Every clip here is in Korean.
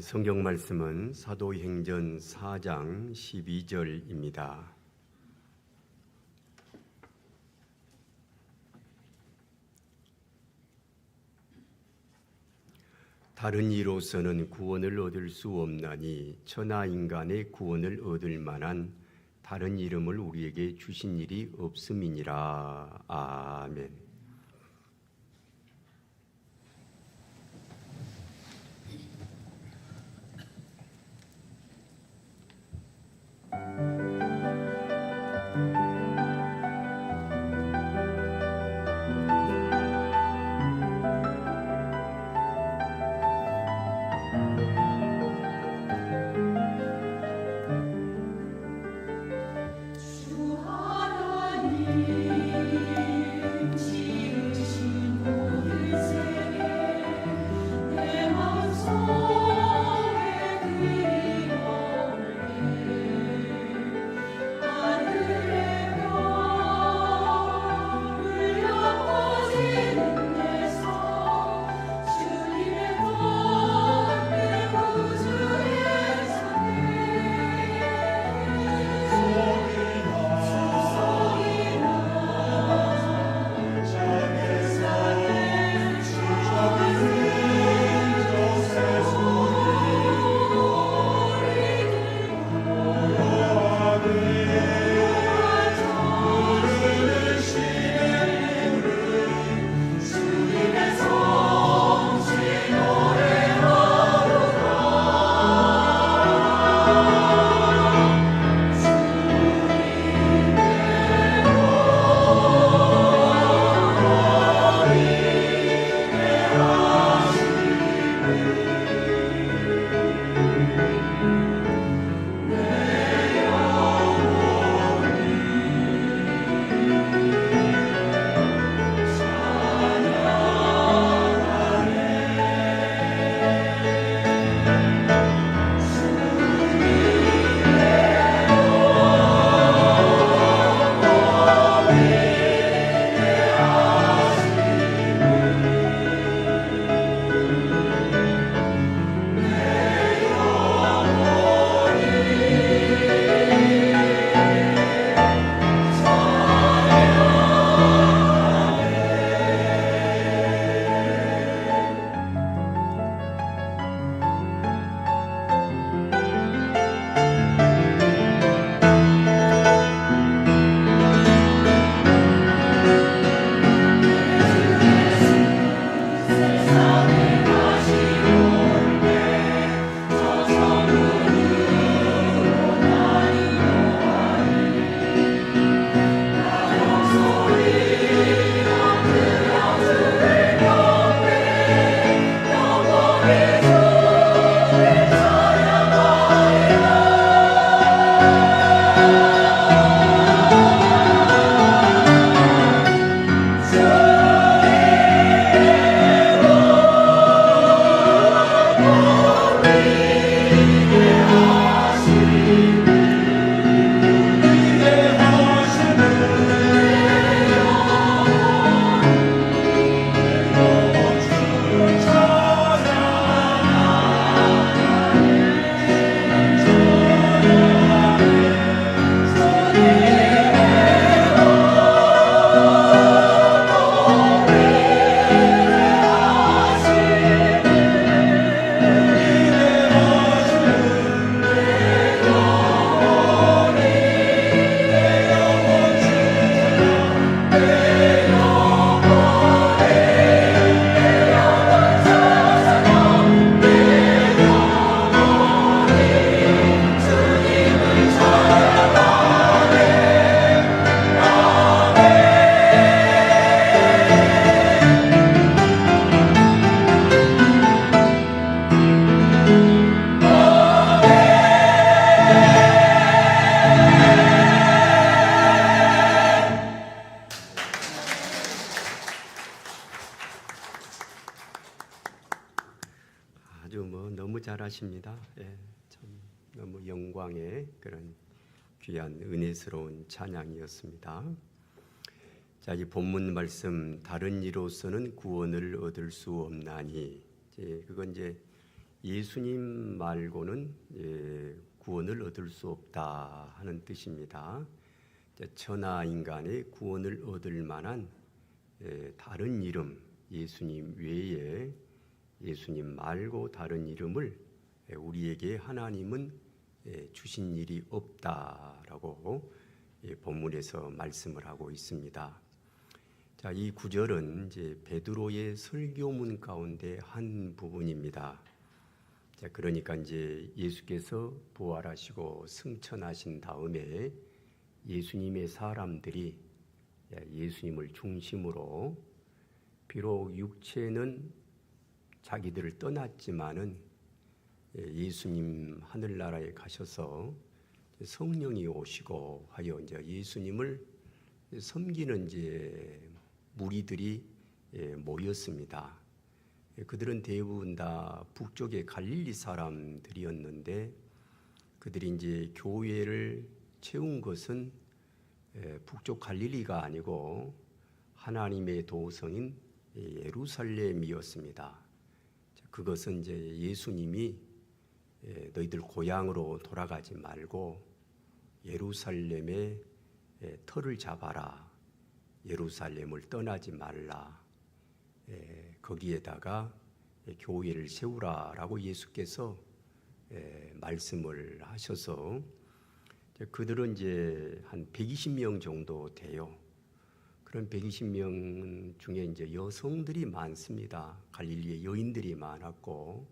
성경 말씀은 사도행전 4장 12절입니다. 다른 이로서는 구원을 얻을 수 없나니 천하 인간의 구원을 얻을 만한 다른 이름을 우리에게 주신 일이 없음이니라. 아멘. 너무 잘하십니다. 참 너무 영광의 그런 귀한 은혜스러운 찬양이었습니다. 자, 이 본문 말씀 다른 이로서는 구원을 얻을 수 없나니, 그건 이제 예수님 말고는 구원을 얻을 수 없다 하는 뜻입니다. 천하 인간의 구원을 얻을 만한 다른 이름, 예수님 외에 예수님 말고 다른 이름을 우리에게 하나님은 주신 일이 없다라고 본문에서 말씀을 하고 있습니다. 자, 이 구절은 이제 베드로의 설교문 가운데 한 부분입니다. 자, 그러니까 이제 예수께서 부활하시고 승천하신 다음에 예수님의 사람들이 예수님을 중심으로 비록 육체는 자기들을 떠났지만은 예수님 하늘나라에 가셔서 성령이 오시고 하여 이제 예수님을 섬기는 이제 무리들이 모였습니다. 그들은 대부분 다 북쪽의 갈릴리 사람들이었는데 그들이 이제 교회를 채운 것은 북쪽 갈릴리가 아니고 하나님의 도성인 예루살렘이었습니다. 그것은 이제 예수님이 너희들 고향으로 돌아가지 말고 예루살렘에 터를 잡아라. 예루살렘을 떠나지 말라. 거기에다가 교회를 세우라라고 예수께서 말씀을 하셔서 그들은 이제 한 120명 정도 돼요. 그런 120명 중에 이제 여성들이 많습니다. 갈릴리에 여인들이 많았고,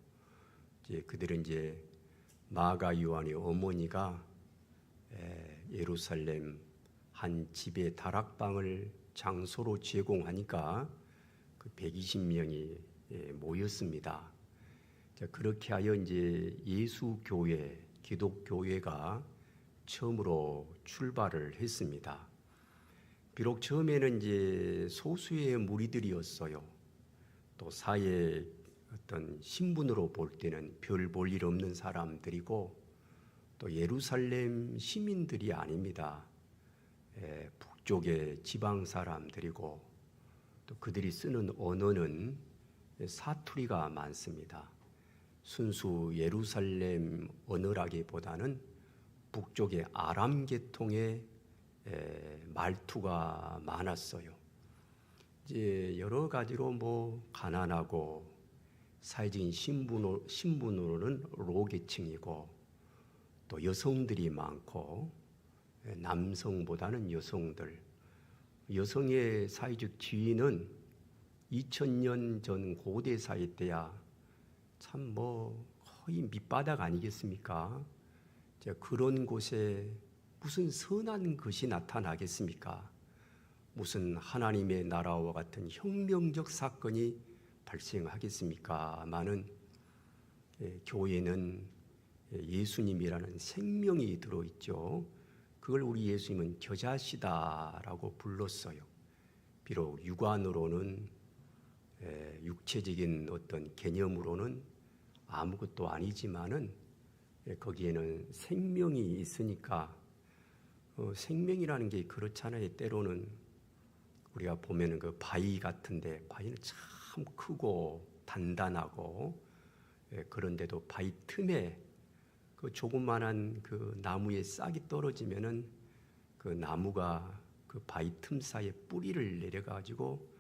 이제 그들은 이제 마가 요한의 어머니가 예루살렘 한 집의 다락방을 장소로 제공하니까 그 120명이 모였습니다. 자, 그렇게 하여 이제 예수 교회, 기독 교회가 처음으로 출발을 했습니다. 비록 처음에는 이제 소수의 무리들이었어요. 또 사회 어떤 신분으로 볼 때는 별 볼 일 없는 사람들이고 또 예루살렘 시민들이 아닙니다. 북쪽의 지방 사람들이고 또 그들이 쓰는 언어는 사투리가 많습니다. 순수 예루살렘 언어라기보다는 북쪽의 아람 계통의 말투가 많았어요. 이제 여러 가지로 뭐 가난하고 사회적인 신분으로는 로계층이고 또 여성들이 많고 남성보다는 여성들, 여성의 사회적 지위는 2000년 전 고대 사회 때야 참 뭐 거의 밑바닥 아니겠습니까? 그런 곳에 무슨 선한 것이 나타나겠습니까? 무슨 하나님의 나라와 같은 혁명적 사건이 발생하겠습니까?마는 교회는 예수님이라는 생명이 들어있죠. 그걸 우리 예수님은 겨자씨다라고 불렀어요. 비록 육안으로는 육체적인 어떤 개념으로는 아무것도 아니지만은 거기에는 생명이 있으니까 생명이라는 게 그렇잖아요. 때로는 우리가 보면은 그 바위 같은데 바위는 참 크고 단단하고 그런데도 바위 틈에 그 조그만한 그 나무에 싹이 떨어지면은 그 나무가 그 바위 틈 사이에 뿌리를 내려가지고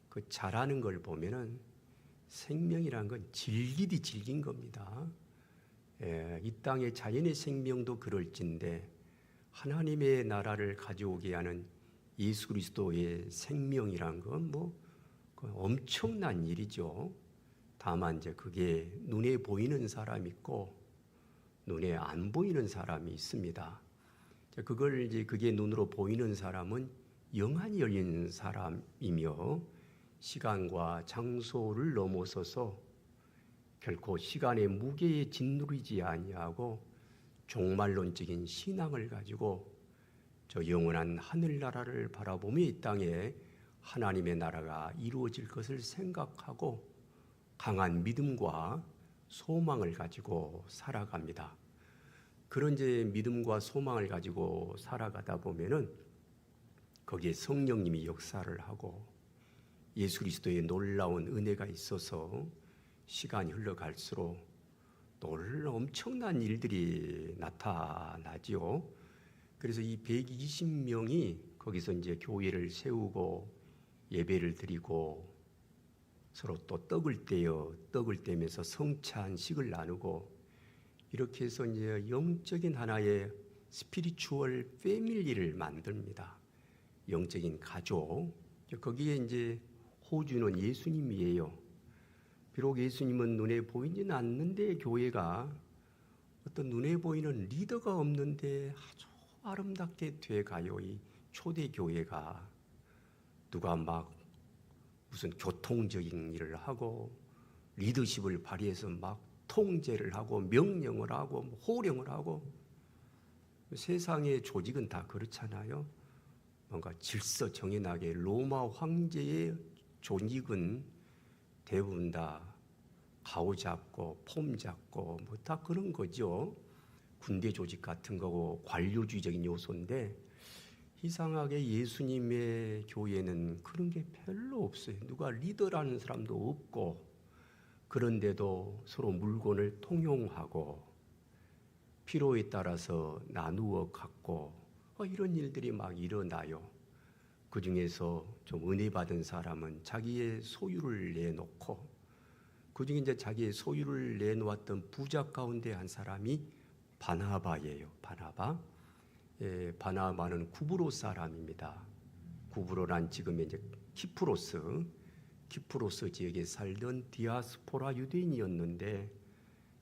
그 자라는 걸 보면은 생명이란 건 질기디 질긴 겁니다. 이 땅의 자연의 생명도 그럴진데 하나님의 나라를 가져오게 하는 예수 그리스도의 생명이란 건 뭐 엄청난 일이죠. 다만 이제 그게 눈에 보이는 사람이 있고 눈에 안 보이는 사람이 있습니다. 그걸 이제 그게 눈으로 보이는 사람은 영안이 열린 사람이며 시간과 장소를 넘어서서 결코 시간의 무게에 짓누르지 아니하고 종말론적인 신앙을 가지고 저 영원한 하늘나라를 바라보며 이 땅에 하나님의 나라가 이루어질 것을 생각하고 강한 믿음과 소망을 가지고 살아갑니다. 그런 이제 믿음과 소망을 가지고 살아가다 보면은 거기에 성령님이 역사를 하고 예수 그리스도의 놀라운 은혜가 있어서 시간이 흘러갈수록 엄청난 일들이 나타나지요. 그래서 이 120명이 거기서 이제 교회를 세우고 예배를 드리고 서로 또 떡을 떼면서 성찬식을 나누고 이렇게 해서 이제 영적인 하나의 스피리추얼 패밀리를 만듭니다. 영적인 가족. 거기에 이제 호주는 예수님이에요. 비록 예수님은 눈에 보이지는 않는데 교회가 어떤 눈에 보이는 리더가 없는데 아주 아름답게 돼가요. 이 초대 교회가 누가 막 무슨 교통적인 일을 하고 리더십을 발휘해서 막 통제를 하고 명령을 하고 호령을 하고 세상의 조직은 다 그렇잖아요. 뭔가 질서 정연하게 로마 황제의 조직은 대부분 다 가오 잡고 폼 잡고 뭐 다 그런 거죠. 군대 조직 같은 거고 관료주의적인 요소인데 이상하게 예수님의 교회는 그런 게 별로 없어요. 누가 리더라는 사람도 없고 그런데도 서로 물건을 통용하고 필요에 따라서 나누어 갖고 이런 일들이 막 일어나요. 그 중에서 좀 은혜 받은 사람은 자기의 소유를 내놓고 그 중에 이제 자기의 소유를 내놓았던 부자 가운데 한 사람이 바나바예요. 바나바. 바나바는 구브로 사람입니다. 구브로란 지금의 이제 키프로스 지역에 살던 디아스포라 유대인이었는데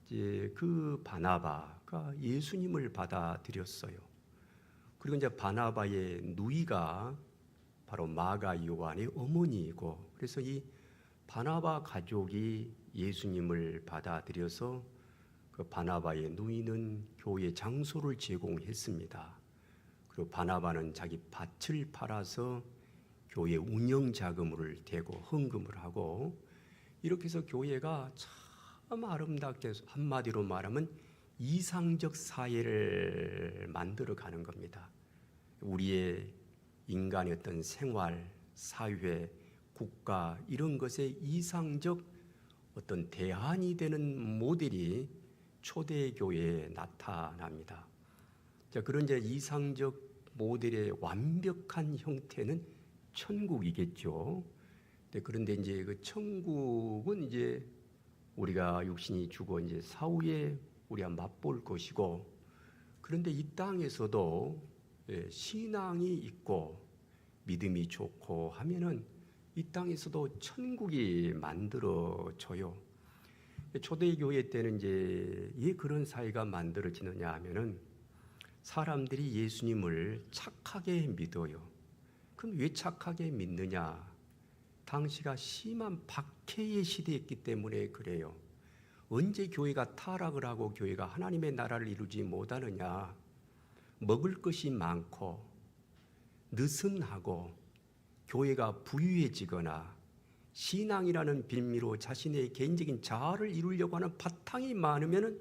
이제 그 바나바가 예수님을 받아들였어요. 그리고 이제 바나바의 누이가 바로 마가 요한의 어머니이고 그래서 이 바나바 가족이 예수님을 받아들여서 그 바나바의 누이는 교회 장소를 제공했습니다. 그리고 바나바는 자기 밭을 팔아서 교회 운영 자금을 대고 헌금을 하고 이렇게 해서 교회가 참 아름답게 한마디로 말하면 이상적 사회를 만들어 가는 겁니다. 우리의 인간의 어떤 생활, 사회, 국가 이런 것에 이상적 어떤 대안이 되는 모델이 초대교회에 나타납니다. 자, 그런 이제 이상적 모델의 완벽한 형태는 천국이겠죠. 그런데 이제 그 천국은 이제 우리가 육신이 죽어 이제 사후에 우리가 맛볼 것이고 그런데 이 땅에서도 신앙이 있고 믿음이 좋고 하면은 이 땅에서도 천국이 만들어져요. 초대교회 때는 이제 왜 그런 사회가 만들어지느냐 하면은 사람들이 예수님을 착하게 믿어요. 그럼 왜 착하게 믿느냐? 당시가 심한 박해의 시대였기 때문에 그래요. 언제 교회가 타락을 하고 교회가 하나님의 나라를 이루지 못하느냐? 먹을 것이 많고 느슨하고 교회가 부유해지거나 신앙이라는 빌미로 자신의 개인적인 자아를 이루려고 하는 바탕이 많으면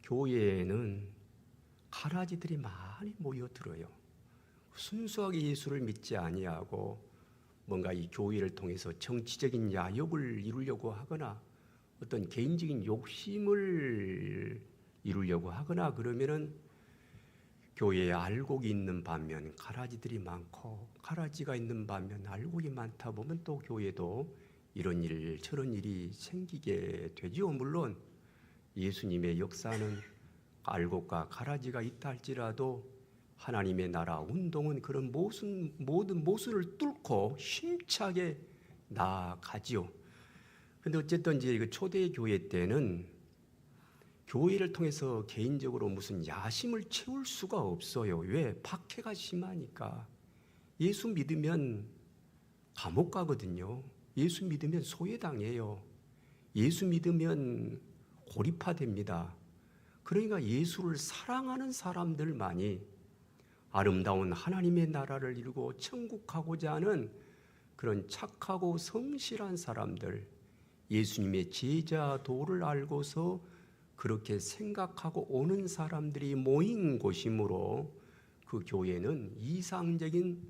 교회에는 가라지들이 많이 모여들어요. 순수하게 예수를 믿지 아니하고 뭔가 이 교회를 통해서 정치적인 야욕을 이루려고 하거나 어떤 개인적인 욕심을 이루려고 하거나 그러면은 교회에 알곡이 있는 반면 가라지들이 많고 가라지가 있는 반면 알곡이 많다 보면 또 교회도 이런 일 저런 일이 생기게 되지요. 물론 예수님의 역사는 알곡과 가라지가 있다 할지라도 하나님의 나라 운동은 그런 모든 모순을 뚫고 힘차게 나아가지요. 그런데 어쨌든 이제 그 초대 교회 때는 교회를 통해서 개인적으로 무슨 야심을 채울 수가 없어요. 왜? 박해가 심하니까. 예수 믿으면 감옥 가거든요. 예수 믿으면 소외당해요. 예수 믿으면 고립화됩니다. 그러니까 예수를 사랑하는 사람들만이 아름다운 하나님의 나라를 이루고 천국 가고자 하는 그런 착하고 성실한 사람들, 예수님의 제자 도를 알고서 그렇게 생각하고 오는 사람들이 모인 곳이므로 그 교회는 이상적인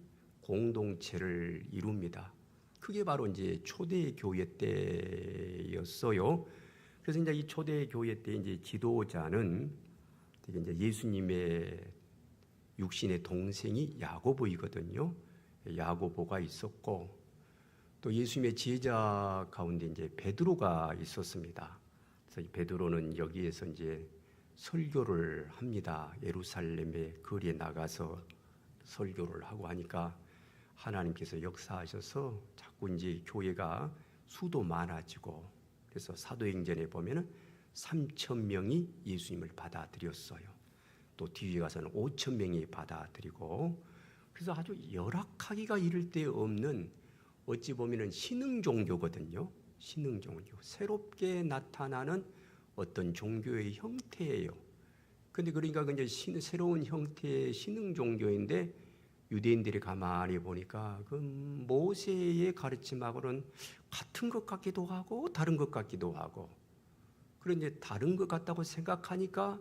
공동체를 이룹니다. 그게 바로 이제 초대 교회 때였어요. 그래서 이제 이 초대 교회 때 이제 지도자는 되게 이제 예수님의 육신의 동생이 야고보이거든요. 야고보가 있었고 또 예수님의 제자 가운데 이제 베드로가 있었습니다. 그래서 이 베드로는 여기에서 이제 설교를 합니다. 예루살렘의 거리에 나가서 설교를 하고 하니까 하나님께서 역사하셔서 자꾸 이제 교회가 수도 많아지고 그래서 사도행전에 보면은 3,000명이 예수님을 받아들였어요. 또 뒤에 가서는 5,000명이 받아들이고 그래서 아주 열악하기가 이를 데 없는 어찌 보면은 신흥 종교거든요. 신흥 종교. 새롭게 나타나는 어떤 종교의 형태예요. 근데 그러니까 이제 새로운 형태의 신흥 종교인데 유대인들이 가만히 보니까 그 모세의 가르침하고는 같은 것 같기도 하고 다른 것 같기도 하고 그런데 다른 것 같다고 생각하니까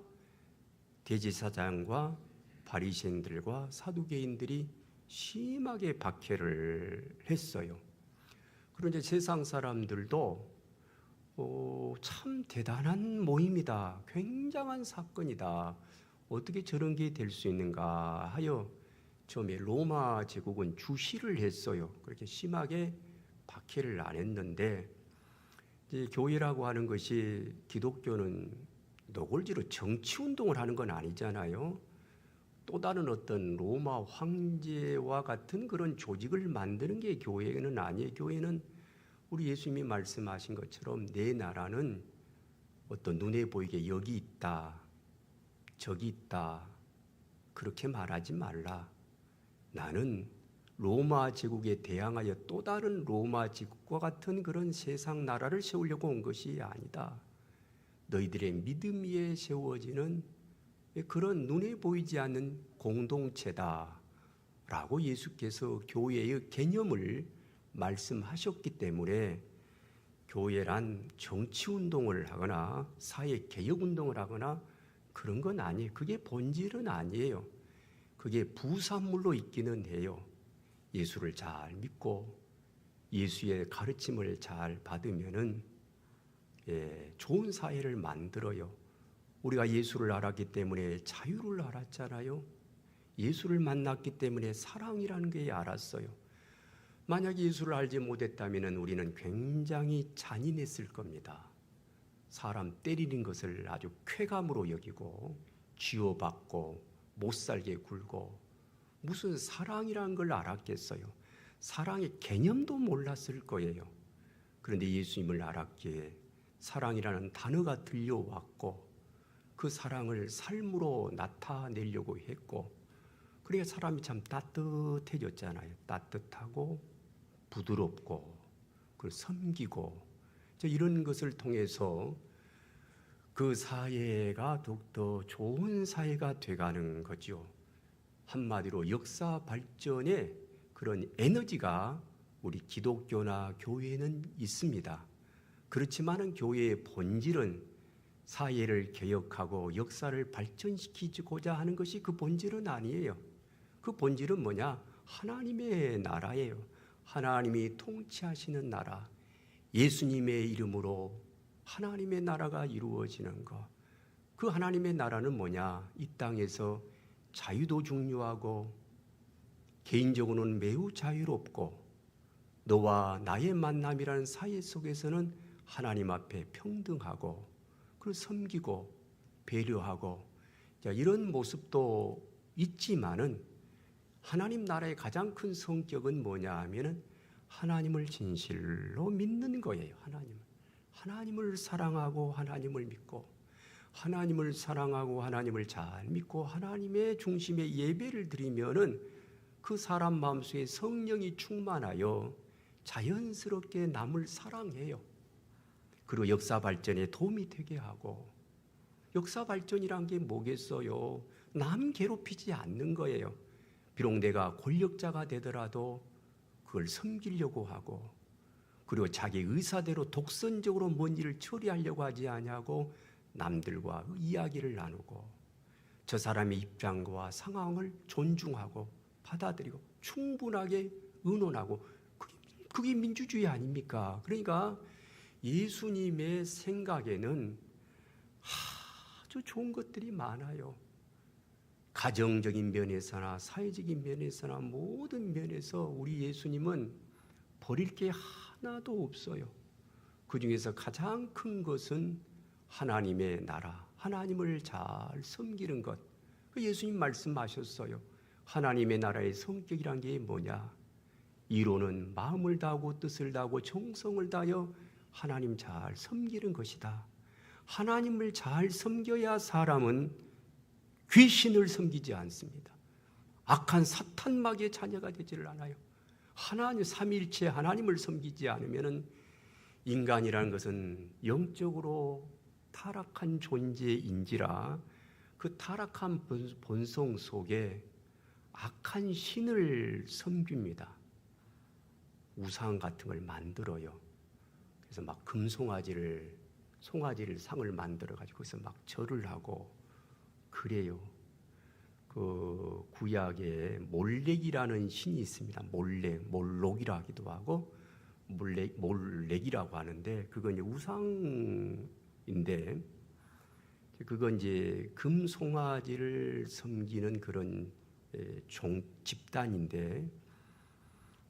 대제사장과 바리새인들과 사두개인들이 심하게 박해를 했어요. 그런데 세상 사람들도 참 대단한 모임이다. 굉장한 사건이다. 어떻게 저런 게 될 수 있는가 하여 처음에 로마 제국은 주시를 했어요. 그렇게 심하게 박해를 안 했는데 이제 교회라고 하는 것이 기독교는 노골지로 정치 운동을 하는 건 아니잖아요. 또 다른 어떤 로마 황제와 같은 그런 조직을 만드는 게 교회는 아니에요. 교회는 우리 예수님이 말씀하신 것처럼 내 나라는 어떤 눈에 보이게 여기 있다, 저기 있다 그렇게 말하지 말라. 나는 로마 제국에 대항하여 또 다른 로마 제국과 같은 그런 세상 나라를 세우려고 온 것이 아니다. 너희들의 믿음 위에 세워지는 그런 눈에 보이지 않는 공동체다 라고 예수께서 교회의 개념을 말씀하셨기 때문에 교회란 정치운동을 하거나 사회개혁운동을 하거나 그런 건 아니에요. 그게 본질은 아니에요. 그게 부산물로 있기는 해요. 예수를 잘 믿고 예수의 가르침을 잘 받으면은 좋은 사회를 만들어요. 우리가 예수를 알았기 때문에 자유를 알았잖아요. 예수를 만났기 때문에 사랑이라는 게 알았어요. 만약 예수를 알지 못했다면 우리는 굉장히 잔인했을 겁니다. 사람 때리는 것을 아주 쾌감으로 여기고 쥐어받고 못살게 굴고 무슨 사랑이라는 걸 알았겠어요. 사랑의 개념도 몰랐을 거예요. 그런데 예수님을 알았기에 사랑이라는 단어가 들려왔고 그 사랑을 삶으로 나타내려고 했고 그러니까 사람이 참 따뜻해졌잖아요. 따뜻하고 부드럽고 그걸 섬기고 이런 것을 통해서 그 사회가 더욱더 좋은 사회가 돼가는 거죠. 한마디로 역사 발전의 그런 에너지가 우리 기독교나 교회는 있습니다. 그렇지만은 교회의 본질은 사회를 개혁하고 역사를 발전시키고자 하는 것이 그 본질은 아니에요. 그 본질은 뭐냐? 하나님의 나라예요. 하나님이 통치하시는 나라. 예수님의 이름으로 하나님의 나라가 이루어지는 것. 그 하나님의 나라는 뭐냐? 이 땅에서 자유도 중요하고 개인적으로는 매우 자유롭고 너와 나의 만남이라는 사회 속에서는 하나님 앞에 평등하고 그걸 섬기고 배려하고 이런 모습도 있지만은 하나님 나라의 가장 큰 성격은 뭐냐 하면은 하나님을 진실로 믿는 거예요. 하나님을 사랑하고 하나님을 믿고 하나님을 사랑하고 하나님을 잘 믿고 하나님의 중심에 예배를 드리면은 그 사람 마음속에 성령이 충만하여 자연스럽게 남을 사랑해요. 그리고 역사 발전에 도움이 되게 하고 역사 발전이란 게 뭐겠어요? 남 괴롭히지 않는 거예요. 비록 내가 권력자가 되더라도 그걸 섬기려고 하고 그리고 자기 의사대로 독선적으로 뭔 일을 처리하려고 하지 않냐고 남들과 이야기를 나누고 저 사람의 입장과 상황을 존중하고 받아들이고 충분하게 의논하고 그게 민주주의 아닙니까? 그러니까 예수님의 생각에는 아주 좋은 것들이 많아요. 가정적인 면에서나 사회적인 면에서나 모든 면에서 우리 예수님은 버릴 게 하나도 없어요. 그 중에서 가장 큰 것은 하나님의 나라, 하나님을 잘 섬기는 것. 예수님 말씀하셨어요. 하나님의 나라의 성격이란 게 뭐냐? 이로는 마음을 다하고 뜻을 다하고 정성을 다하여 하나님 잘 섬기는 것이다. 하나님을 잘 섬겨야 사람은 귀신을 섬기지 않습니다. 악한 사탄마귀의 자녀가 되지를 않아요. 하나님 삼위일체 하나님을 섬기지 않으면 인간이라는 것은 영적으로 타락한 존재인지라 그 타락한 본성 속에 악한 신을 섬깁니다. 우상 같은 걸 만들어요. 그래서 막 금송아지를 상을 만들어 가지고 거기서 막 절을 하고 그래요. 그 구약에 몰렉이라는 신이 있습니다. 몰록이라 하기도 하고 몰렉이라고 하는데 그건 이제 우상인데 그건 이제 금송아지를 섬기는 그런 집단인데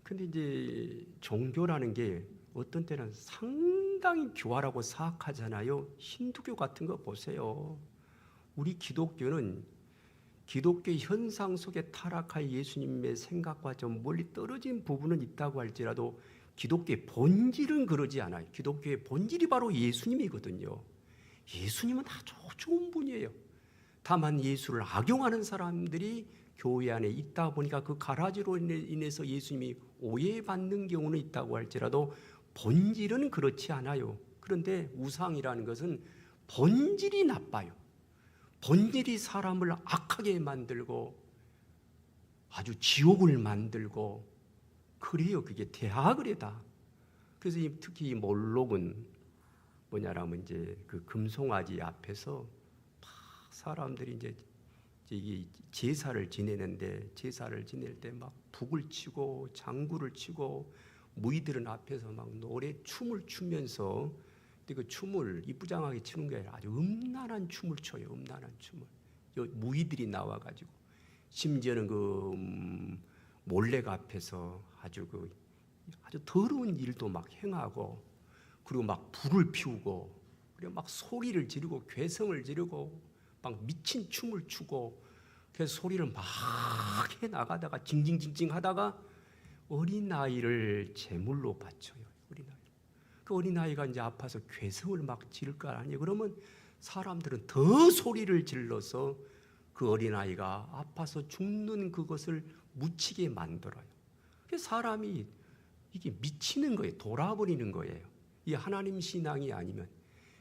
근데 이제 종교라는 게 어떤 때는 상당히 교활하고 사악하잖아요. 힌두교 같은 거 보세요. 우리 기독교는 기독교의 현상 속에 타락할 예수님의 생각과 좀 멀리 떨어진 부분은 있다고 할지라도 기독교의 본질은 그러지 않아요. 기독교의 본질이 바로 예수님이거든요. 예수님은 아주 좋은 분이에요. 다만 예수를 악용하는 사람들이 교회 안에 있다 보니까 그 가라지로 인해서 예수님이 오해받는 경우는 있다고 할지라도 본질은 그렇지 않아요. 그런데 우상이라는 것은 본질이 나빠요. 본질이 사람을 악하게 만들고 아주 지옥을 만들고 그래요. 그게 대학을에다. 그래서 특히 이 몰록은 뭐냐라면 이제 그 금송아지 앞에서 막 사람들이 이제 제사를 지내는데 제사를 지낼 때 막 북을 치고 장구를 치고 무희들은 앞에서 막 노래 춤을 추면서 근데 그 춤을 이쁘장하게 추는 게 아니라 아주 음란한 춤을 춰요. 음란한 춤을. 무희들이 나와가지고 심지어는 그 몰렉 앞에서 아주 더러운 일도 막 행하고 그리고 막 불을 피우고 그리고 막 소리를 지르고 괴성을 지르고 막 미친 춤을 추고 그래서 소리를 막 해 나가다가 징징징징 하다가 어린아이를 제물로 바쳐요. 어린아이. 그 어린아이가 이제 아파서 괴성을 막 지를 거 아니에요. 그러면 사람들은 더 소리를 질러서 그 어린아이가 아파서 죽는 그것을 묻히게 만들어요. 그래서 사람이 이게 미치는 거예요. 돌아버리는 거예요. 이 하나님 신앙이 아니면.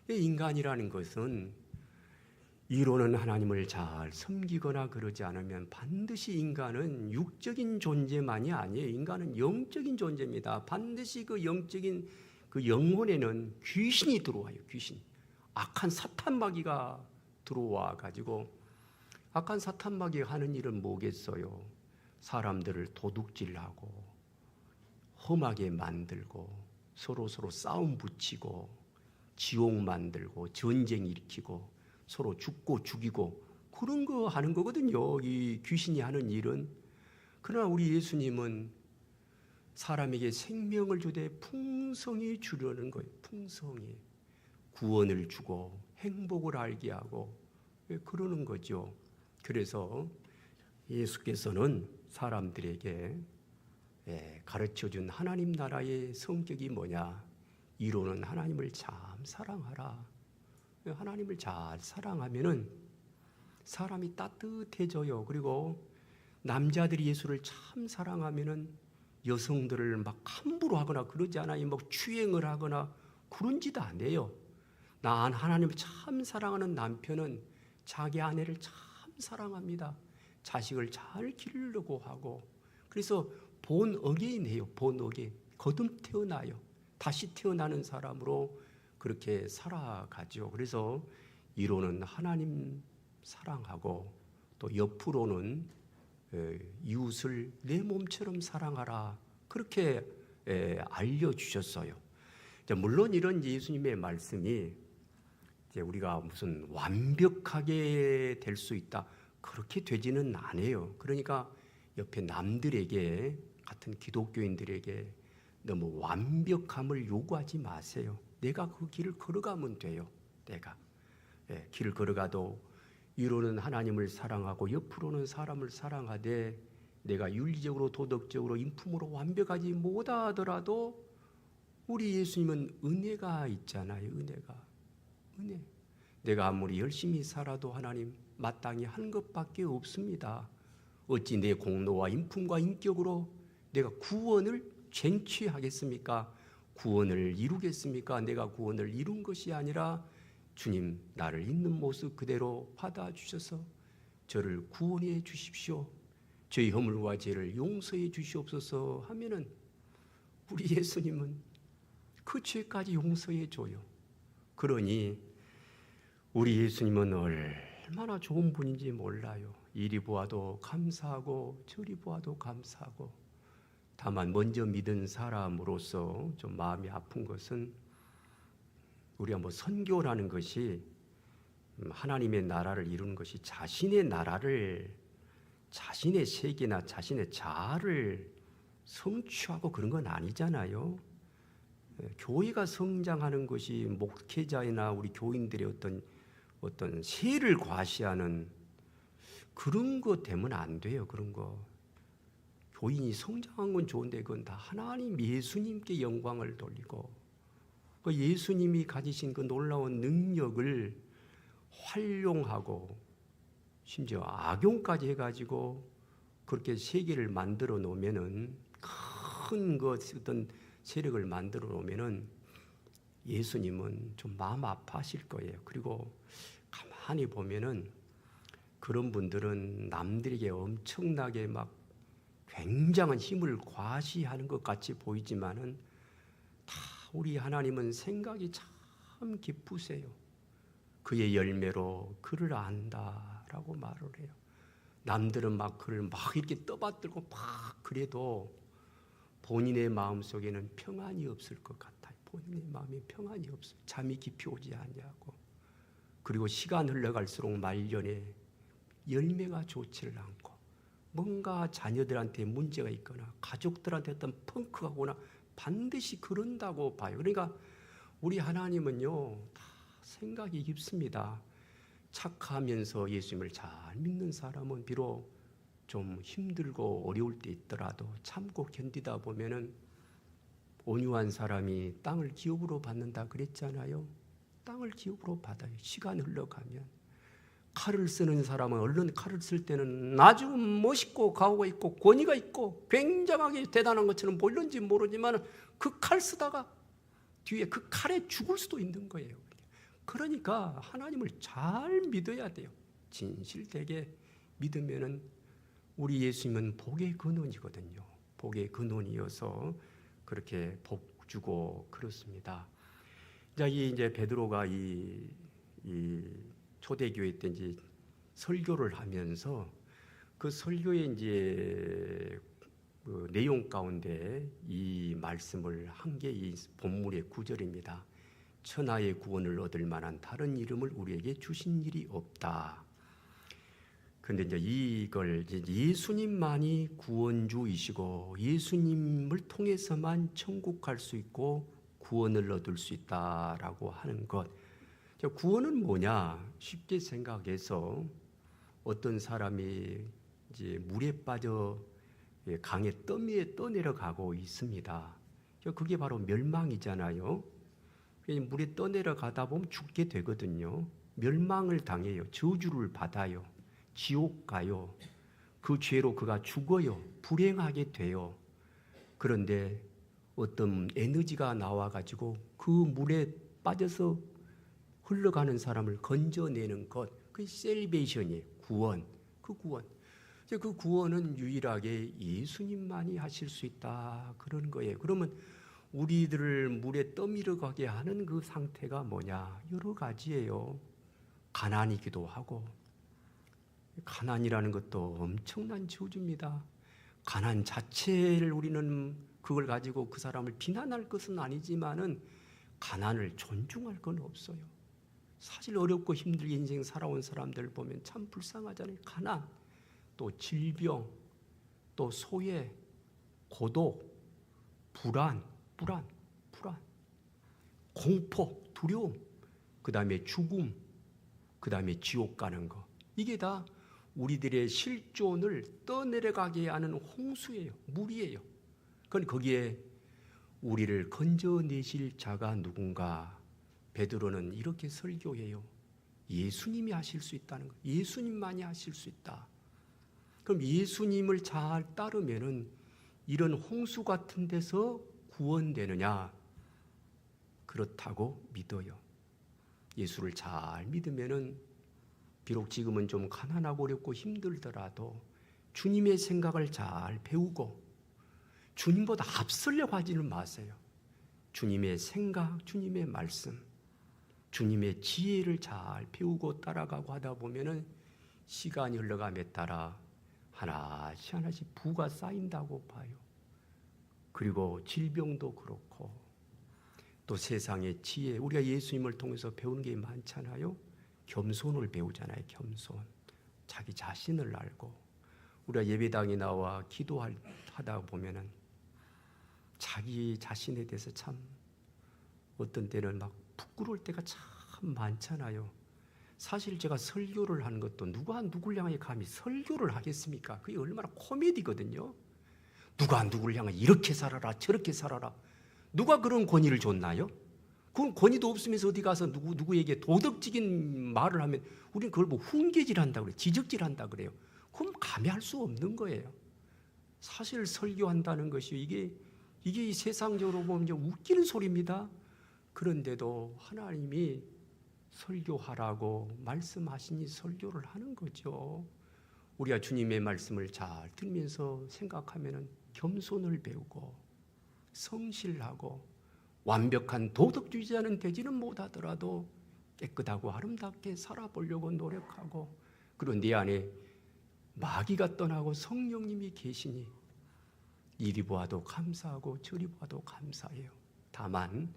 인간이라는 것은 이로는 하나님을 잘 섬기거나 그러지 않으면 반드시 인간은 육적인 존재만이 아니에요. 인간은 영적인 존재입니다. 반드시 그 영적인 그 영혼에는 귀신이 들어와요. 귀신. 악한 사탄마귀가 들어와 가지고 악한 사탄마귀가 하는 일은 뭐겠어요? 사람들을 도둑질하고 험하게 만들고 서로 싸움 붙이고 지옥 만들고 전쟁 일으키고 서로 죽고 죽이고 그런 거 하는 거거든요. 이 귀신이 하는 일은. 그러나 우리 예수님은 사람에게 생명을 주되 풍성히 주려는 거예요. 풍성히. 구원을 주고 행복을 알게 하고 그러는 거죠. 그래서 예수께서는 사람들에게 가르쳐준 하나님 나라의 성격이 뭐냐? 이로는 하나님을 참 사랑하라. 하나님을 잘 사랑하면은 사람이 따뜻해져요. 그리고 남자들이 예수를 참 사랑하면은 여성들을 막 함부로 하거나 그러지 않아요. 막 추행을 하거나 그런 짓 안 해요. 난 하나님을 참 사랑하는 남편은 자기 아내를 참 사랑합니다. 자식을 잘 기르려고 하고 그래서 본 어게인해요. 본 어게인. 거듭 태어나요. 다시 태어나는 사람으로 그렇게 살아가죠. 그래서 이로는 하나님 사랑하고 또 옆으로는 이웃을 내 몸처럼 사랑하라. 그렇게 알려주셨어요. 물론 이런 예수님의 말씀이 이제 우리가 무슨 완벽하게 될 수 있다, 그렇게 되지는 않아요. 그러니까 옆에 남들에게, 같은 기독교인들에게 너무 완벽함을 요구하지 마세요. 내가 그 길을 걸어가면 돼요. 내가 길을 걸어가도 위로는 하나님을 사랑하고 옆으로는 사람을 사랑하되, 내가 윤리적으로 도덕적으로 인품으로 완벽하지 못하더라도 우리 예수님은 은혜가 있잖아요. 은혜. 내가 아무리 열심히 살아도 하나님 마땅히 한 것밖에 없습니다. 어찌 내 공로와 인품과 인격으로 내가 구원을 쟁취하겠습니까? 구원을 이루겠습니까? 내가 구원을 이룬 것이 아니라 주님, 나를 있는 모습 그대로 받아주셔서 저를 구원해 주십시오. 저희 허물과 죄를 용서해 주시옵소서 하면은 우리 예수님은 그 죄까지 용서해 줘요. 그러니 우리 예수님은 얼마나 좋은 분인지 몰라요. 이리 보아도 감사하고 저리 보아도 감사하고. 다만 먼저 믿은 사람으로서 좀 마음이 아픈 것은, 우리가 선교라는 것이 하나님의 나라를 이루는 것이 자신의 나라를, 자신의 세계나 자신의 자아를 성취하고 그런 건 아니잖아요. 교회가 성장하는 것이 목회자이나 우리 교인들의 어떤 세를 과시하는 그런 거 되면 안 돼요. 그런 거. 교인이 성장한 건 좋은데 그건 다 하나님 예수님께 영광을 돌리고, 그 예수님이 가지신 그 놀라운 능력을 활용하고 심지어 악용까지 해가지고 그렇게 세계를 만들어 놓으면은, 큰 어떤 세력을 만들어 놓으면은 예수님은 좀 마음 아파하실 거예요. 그리고 가만히 보면은 그런 분들은 남들에게 엄청나게 막 굉장한 힘을 과시하는 것 같이 보이지만은 다 우리 하나님은 생각이 참 깊으세요. 그의 열매로 그를 안다라고 말을 해요. 남들은 막 그를 막 이렇게 떠받들고 막 그래도 본인의 마음속에는 평안이 없을 것 같아요. 본인의 마음에 평안이 없어요. 잠이 깊이 오지 않냐고. 그리고 시간 흘러갈수록 말년에 열매가 좋지를 않고, 뭔가 자녀들한테 문제가 있거나 가족들한테 어떤 펑크가 오거나 반드시 그런다고 봐요. 그러니까 우리 하나님은요, 다 생각이 깊습니다. 착하면서 예수님을 잘 믿는 사람은 비록 좀 힘들고 어려울 때 있더라도 참고 견디다 보면은 온유한 사람이 땅을 기업으로 받는다 그랬잖아요. 땅을 기업으로 받아요. 시간 흘러가면. 칼을 쓰는 사람은 얼른 칼을 쓸 때는 아주 멋있고 가오가 있고 권위가 있고 굉장하게 대단한 것처럼 보이는지 모르지만 그 칼 쓰다가 뒤에 그 칼에 죽을 수도 있는 거예요. 그러니까 하나님을 잘 믿어야 돼요. 진실되게 믿으면은 우리 예수님은 복의 근원이거든요. 복의 근원이어서 그렇게 복 주고 그렇습니다. 이제 베드로가 이 초대교회 때 이제 설교를 하면서 그 설교의 이제 그 내용 가운데 이 말씀을 한 게 이 본문의 9절입니다. 천하의 구원을 얻을 만한 다른 이름을 우리에게 주신 일이 없다. 근데 이제 이걸 예수님만이 구원주이시고 예수님을 통해서만 천국 갈 수 있고 구원을 얻을 수 있다라고 하는 것. 구원은 뭐냐? 쉽게 생각해서 어떤 사람이 이제 물에 빠져 강의 떠미에 떠내려가고 있습니다. 그게 바로 멸망이잖아요. 물에 떠내려가다 보면 죽게 되거든요. 멸망을 당해요. 저주를 받아요. 지옥 가요. 그 죄로 그가 죽어요. 불행하게 돼요. 그런데 어떤 에너지가 나와가지고 그 물에 빠져서 흘러가는 사람을 건져내는 것, 그 셀베이션이에요. 구원. 그 구원. 그 구원은 유일하게 예수님만이 하실 수 있다. 그런 거예요. 그러면 우리들을 물에 떠밀어 가게 하는 그 상태가 뭐냐? 여러 가지예요. 가난이기도 하고, 가난이라는 것도 엄청난 저주입니다. 가난 자체를 우리는 그걸 가지고 그 사람을 비난할 것은 아니지만은 가난을 존중할 건 없어요. 사실 어렵고 힘들게 인생 살아온 사람들 보면 참 불쌍하잖아요. 가난, 또 질병, 또 소외, 고독, 불안, 공포, 두려움, 그 다음에 죽음, 그 다음에 지옥 가는 거. 이게 다 우리들의 실존을 떠내려가게 하는 홍수예요. 물이에요. 그건 거기에 우리를 건져내실 자가 누군가. 베드로는 이렇게 설교해요. 예수님이 하실 수 있다는 거. 예수님만이 하실 수 있다. 그럼 예수님을 잘 따르면은 이런 홍수 같은 데서 구원되느냐? 그렇다고 믿어요. 예수를 잘 믿으면은 비록 지금은 좀 가난하고 어렵고 힘들더라도 주님의 생각을 잘 배우고 주님보다 앞서려고 하지는 마세요. 주님의 생각, 주님의 말씀, 주님의 지혜를 잘 배우고 따라가고 하다 보면은 시간이 흘러감에 따라 하나씩 부가 쌓인다고 봐요. 그리고 질병도 그렇고 또 세상의 지혜, 우리가 예수님을 통해서 배우는 게 많잖아요. 겸손을 배우잖아요. 겸손. 자기 자신을 알고. 우리가 예배당에 나와 기도하다 보면은 자기 자신에 대해서 참 어떤 때는 막 부끄러울 때가 참 많잖아요. 사실 제가 설교를 하는 것도 누가 누굴 향해 감히 설교를 하겠습니까? 그게 얼마나 코미디거든요. 누가 누굴 향해 이렇게 살아라 저렇게 살아라. 누가 그런 권위를 줬나요? 그건 권위도 없으면서 어디 가서 누구에게 도덕적인 말을 하면 우리는 그걸 뭐 훈계질한다고 그래요. 지적질한다 그래요. 그럼 감히 할 수 없는 거예요. 사실 설교한다는 것이 이게 이 세상적으로 보면 이제 웃기는 소리입니다. 그런데도 하나님이 설교하라고 말씀하시니 설교를 하는 거죠. 우리가 주님의 말씀을 잘 들으면서 생각하면은 겸손을 배우고 성실하고 완벽한 도덕주의자는 되지는 못하더라도 깨끗하고 아름답게 살아보려고 노력하고 그리고 내 안에 마귀가 떠나고 성령님이 계시니 이리 보아도 감사하고 저리 보아도 감사해요. 다만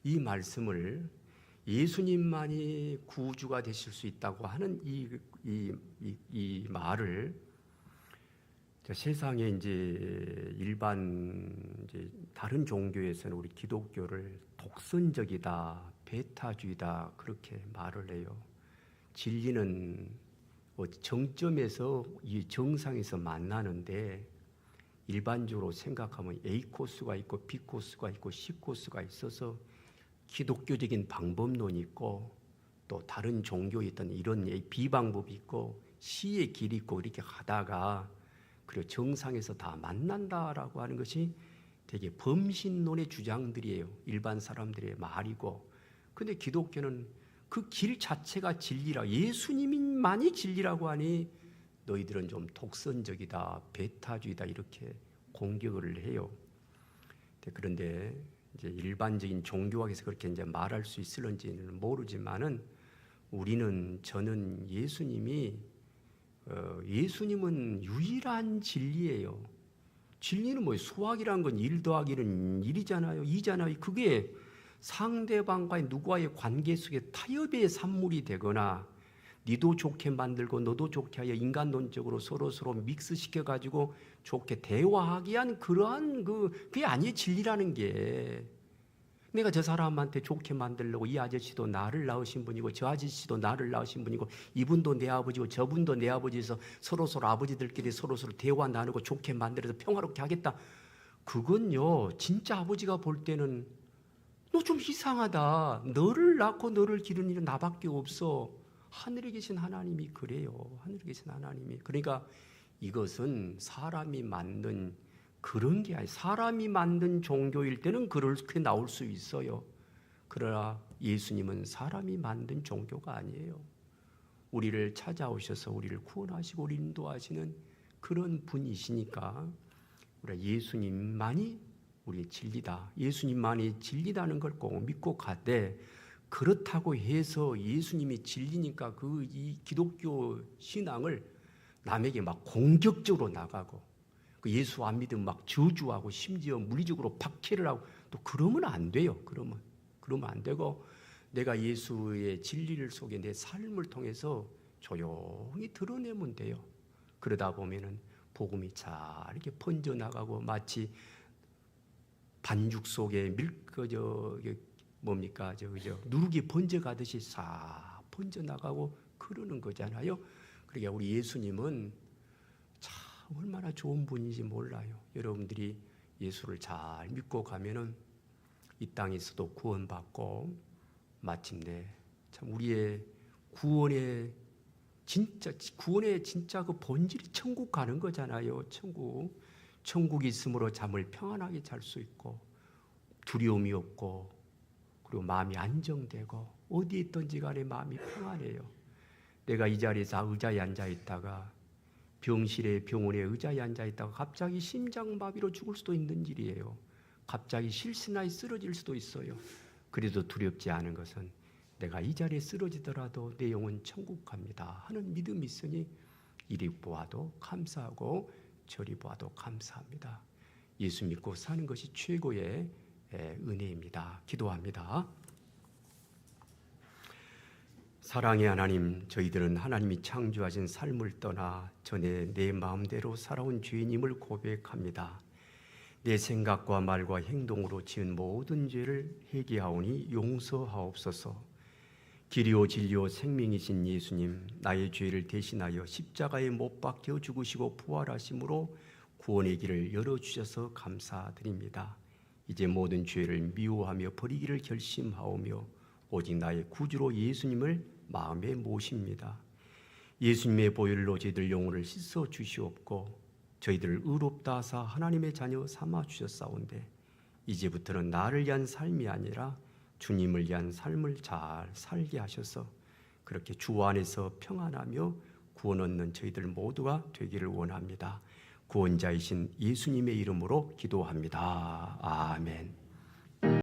이 말씀을 예수님만이 구주가 되실 수 있다고 하는 이 말을 세상에 이제 일반 이제 다른 종교에서는 우리 기독교를 독선적이다, 배타주의다 그렇게 말을 해요. 진리는 정점에서 이 정상에서 만나는데 일반적으로 생각하면 A 코스가 있고 B 코스가 있고 C 코스가 있어서 기독교적인 방법론이 있고 또 다른 종교에 있던 이런 B 방법이 있고 C의 길이 있고 이렇게 가다가 그리고 정상에서 다 만난다라고 하는 것이 되게 범신론의 주장들이에요. 일반 사람들의 말이고. 근데 기독교는 그 길 자체가 진리라 예수님만이 진리라고 하니 너희들은 좀 독선적이다, 배타주의다 이렇게 공격을 해요. 그런데 이제 일반적인 종교학에서 그렇게 이제 말할 수 있을런지는 모르지만은 저는 예수님은 유일한 진리예요. 진리는 뭐예요? 수학이란 건 1 더하기는 1이잖아요. 2잖아요. 그게 상대방과의 누구와의 관계 속에 타협의 산물이 되거나 니도 좋게 만들고 너도 좋게 하여 인간론적으로 서로 믹스시켜가지고 좋게 대화하기 위한 그러한 그게 아니에요. 진리라는 게. 내가 저 사람한테 좋게 만들려고 이 아저씨도 나를 낳으신 분이고 저 아저씨도 나를 낳으신 분이고 이분도 내 아버지고 저분도 내 아버지에서 서로 아버지들끼리 서로 대화 나누고 좋게 만들어서 평화롭게 하겠다. 그건요 진짜 아버지가 볼 때는 너 좀 이상하다. 너를 낳고 너를 기르는 일은 나밖에 없어. 하늘에 계신 하나님이 그래요. 하늘에 계신 하나님이. 그러니까 이것은 사람이 만든 그런 게 아니에요. 사람이 만든 종교일 때는 그렇게 나올 수 있어요. 그러나 예수님은 사람이 만든 종교가 아니에요. 우리를 찾아오셔서 우리를 구원하시고 우리를 인도하시는 그런 분이시니까 우리가 예수님만이 우리의 진리다. 예수님만이 진리다는 걸 꼭 믿고 가되 그렇다고 해서 예수님이 진리니까 이 기독교 신앙을 남에게 막 공격적으로 나가고 그 예수 안 믿으면 막 저주하고 심지어 물리적으로 박해를 하고 또 그러면 안 돼요. 그러면 그러면 안 되고 내가 예수의 진리를 속에 내 삶을 통해서 조용히 드러내면 돼요. 그러다 보면은 복음이 잘 이렇게 번져나가고 마치 반죽 속에 누룩이 번져가듯이 싹 번져나가고 그러는 거잖아요. 그러니까 우리 예수님은 참 얼마나 좋은 분인지 몰라요. 여러분들이 예수를 잘 믿고 가면은 이 땅에서도 구원받고 마침내 참 우리의 구원의 진짜 그 본질이 천국 가는 거잖아요. 천국이 있으므로 잠을 평안하게 잘 수 있고 두려움이 없고 그리고 마음이 안정되고 어디에 있든지 간에 마음이 평안해요. 내가 이 자리에서 의자에 앉아 있다가 병원에 의자에 앉아 있다가 갑자기 심장마비로 죽을 수도 있는 일이에요. 갑자기 실신하에 쓰러질 수도 있어요. 그래도 두렵지 않은 것은 내가 이 자리에 쓰러지더라도 내 영혼 천국 갑니다 하는 믿음이 있으니 이리 보아도 감사하고 저리 보아도 감사합니다. 예수 믿고 사는 것이 최고의 은혜입니다. 기도합니다. 사랑의 하나님, 저희들은 하나님이 창조하신 삶을 떠나 전에 내 마음대로 살아온 죄인임을 고백합니다. 내 생각과 말과 행동으로 지은 모든 죄를 회개하오니 용서하옵소서. 길이요 진리요 생명이신 예수님, 나의 죄를 대신하여 십자가에 못 박혀 죽으시고 부활하심으로 구원의 길을 열어주셔서 감사드립니다. 이제 모든 죄를 미워하며 버리기를 결심하오며 오직 나의 구주로 예수님을 마음에 모십니다. 예수님의 보혈로 저희들 영혼을 씻어 주시옵고 저희들을 의롭다 하사 하나님의 자녀 삼아 주셨사온데 이제부터는 나를 위한 삶이 아니라 주님을 위한 삶을 잘 살게 하셔서 그렇게 주 안에서 평안하며 구원 얻는 저희들 모두가 되기를 원합니다. 구원자이신 예수님의 이름으로 기도합니다. 아멘.